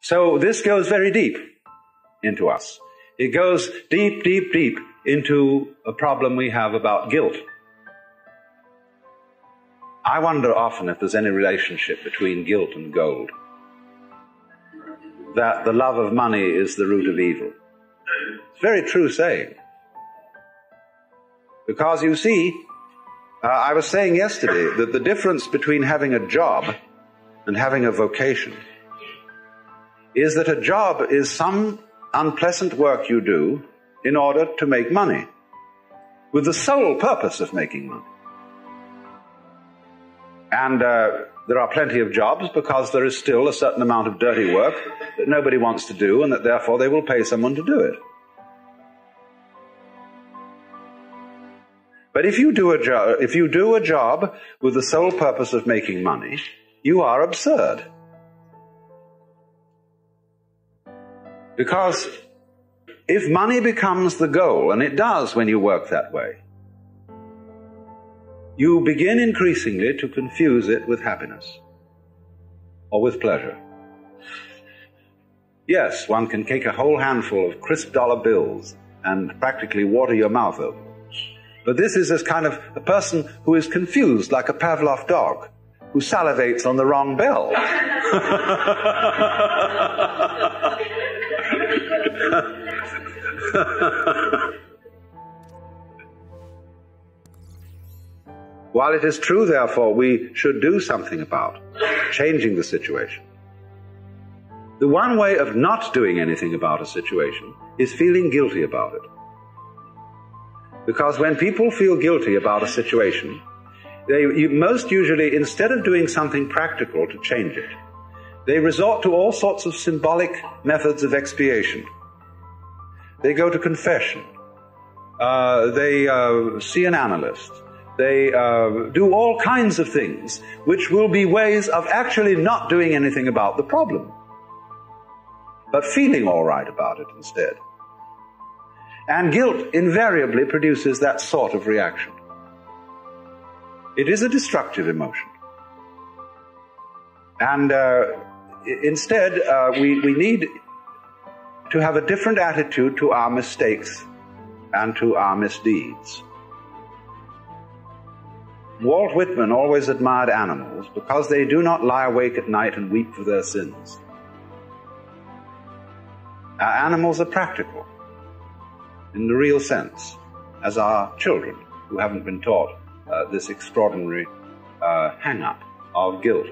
So this goes very deep into us. It goes deep, deep, deep into a problem we have about guilt. I wonder often if there's any relationship between guilt and gold. That the love of money is the root of evil. It's a very true saying. Because you see, I was saying yesterday that the difference between having a job and having a vocation is that a job is some unpleasant work you do in order to make money, with the sole purpose of making money. And there are plenty of jobs because there is still a certain amount of dirty work that nobody wants to do, and that therefore they will pay someone to do it. But if you do a job with the sole purpose of making money, you are absurd. Because if money becomes the goal, and it does when you work that way, you begin increasingly to confuse it with happiness or with pleasure. Yes, one can take a whole handful of crisp dollar bills and practically water your mouth over. But this is as kind of a person who is confused, like a Pavlov dog, who salivates on the wrong bell. While it is true, therefore, we should do something about changing the situation, the one way of not doing anything about a situation is feeling guilty about it. Because when people feel guilty about a situation, they most usually, instead of doing something practical to change it, they resort to all sorts of symbolic methods of expiation. They go to confession. They see an analyst. They do all kinds of things which will be ways of actually not doing anything about the problem, but feeling all right about it instead. And guilt invariably produces that sort of reaction. It is a destructive emotion. And instead, we need to have a different attitude to our mistakes and to our misdeeds. Walt Whitman always admired animals because they do not lie awake at night and weep for their sins. Our animals are practical in the real sense, as are children who haven't been taught this extraordinary hang-up of guilt.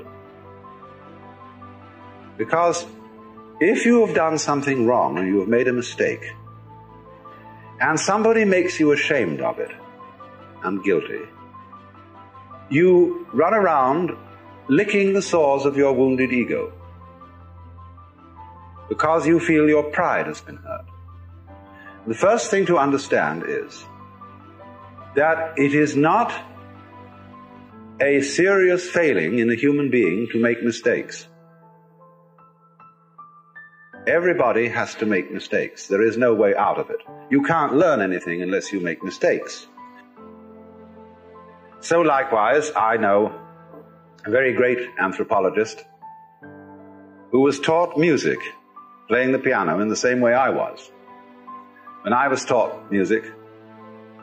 Because if you have done something wrong and you have made a mistake, and somebody makes you ashamed of it and guilty, you run around licking the sores of your wounded ego because you feel your pride has been hurt. The first thing to understand is that it is not a serious failing in a human being to make mistakes. Everybody has to make mistakes. There is no way out of it. You can't learn anything unless you make mistakes. So likewise, I know a very great anthropologist who was taught music, playing the piano in the same way I was. When I was taught music,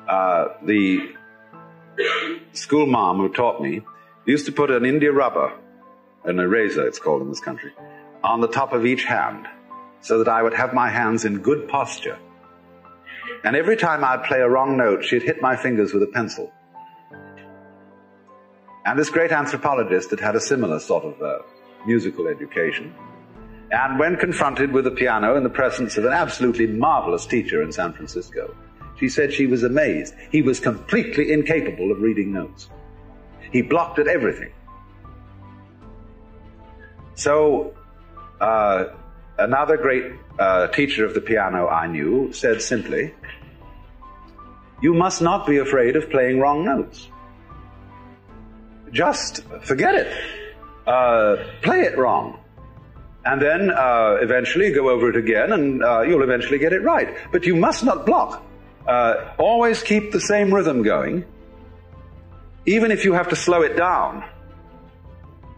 the school mom who taught me used to put an India rubber, an eraser it's called in this country, on the top of each hand so that I would have my hands in good posture. And every time I'd play a wrong note, she'd hit my fingers with a pencil. And this great anthropologist had had a similar sort of musical education. And when confronted with the piano in the presence of an absolutely marvelous teacher in San Francisco, she said she was amazed. He was completely incapable of reading notes. He blocked at everything. So, another great teacher of the piano I knew said simply, "You must not be afraid of playing wrong notes. Just forget it. Play it wrong. And then eventually go over it again and you'll eventually get it right. But you must not block. Always keep the same rhythm going, even if you have to slow it down.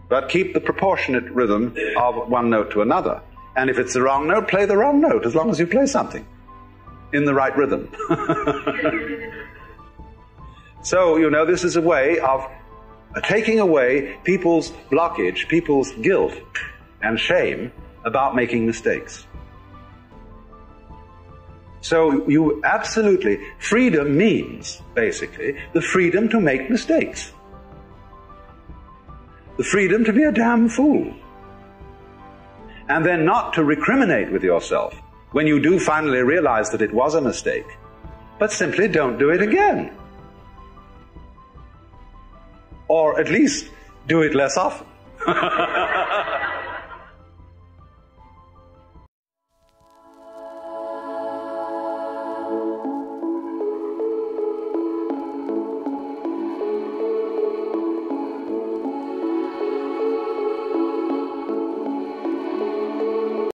But keep the proportionate rhythm of one note to another. And if it's the wrong note, play the wrong note, as long as you play something in the right rhythm. So, this is a way of taking away people's blockage, people's guilt and shame about making mistakes. So freedom means, basically, the freedom to make mistakes. The freedom to be a damn fool. And then not to recriminate with yourself when you do finally realize that it was a mistake, but simply don't do it again. Or at least do it less often.